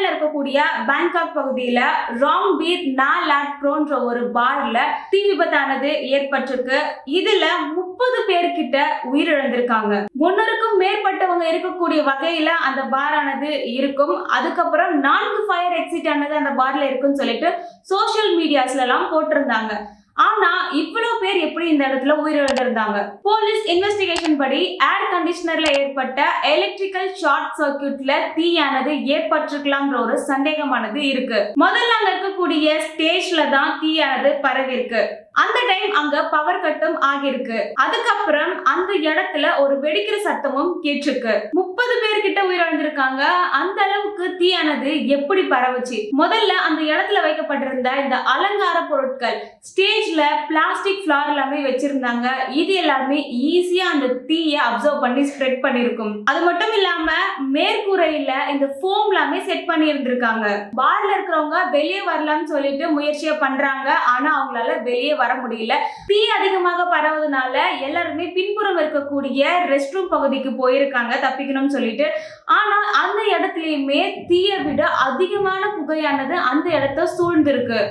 தாய்லாந்துல இருக்கக்கூடிய பேங்காக் பகுதியில wrong beer நாலாட் ப்ரோன்ற ஒரு பார்ல தீ விபத்தானது ஏற்பட்டிருக்கு. இதுல 30 பேர்கிட்ட உயிரிழந்திருக்காங்க. 300க்கும் மேற்பட்டவங்க இருக்கக்கூடிய வகையில அந்த பாரானது இருக்கும். அதுக்கப்புறம் 4 ஃபயர் எக்ஸிட் ஆனது அந்த பார்ல இருக்குன்னு சொல்லிட்டு சோசியல் மீடியாஸ்ல எல்லாம் போட்டிருந்தாங்க. ஆனா இவ்வளவு பேர் எப்படி இந்த இடத்துல உயிரிழந்திருந்தாங்க? போலீஸ் இன்வெஸ்டிகேஷன் படி ஏர் கண்டிஷனர்ல ஏற்பட்ட எலக்ட்ரிக்கல் ஷார்ட் சர்க்யூட்ல தீயானது ஏற்பட்டிருக்கலாம்ன்ற ஒரு சந்தேகமானது இருக்கு. முதல்ல அங்க இருக்கக்கூடிய ஸ்டேஜ்ல தான் தீயானது பரவி இருக்கு. அந்த டைம் அங்க பவர் கட்டும் ஆகிருக்கு. அதுக்கப்புறம் அந்த இடத்துல ஒரு வெடிக்கிற சத்தமும் கேட்டிருக்கு. 30 பேர்கிட்ட உயிரிழந்திருக்காங்க. அந்த அளவுக்கு தீயானது எப்படி பரவுச்சு? முதல்ல அந்த இடத்துல வைக்கப்பட்டிருந்த இந்த அலங்கார பொருட்கள், ஸ்டேஜ்ல பிளாஸ்டிக் ஃபிளார் எல்லாமே வச்சிருந்தாங்க. இது எல்லாமே ஈஸியா அந்த தீயை அப்சர்வ் பண்ணி ஸ்ப்ரெட் பண்ணிருக்கும். அது மட்டும் இல்லாம மேற்கூரையில இந்த ஃபோம் எல்லாமே செட் பண்ணி இருந்திருக்காங்க. பார்ல இருக்கிறவங்க வெளியே வரலாம்னு சொல்லிட்டு முயற்சியை பண்றாங்க. ஆனா அவங்களால வெளியே வர முடியல. தீ அதிகமாக பரவுவதனால எல்லாருமே பின்புறம் இருக்கக்கூடிய ரெஸ்ட் ரூம் பகுதிக்கு போயிருக்காங்க தப்பிக்கணும்னு சொல்லிட்டு. ஆனா அந்த இடத்துலயுமே தீயை விட அதிகமான புகையானது அந்த இடத்தை சூழ்ந்திருக்கு.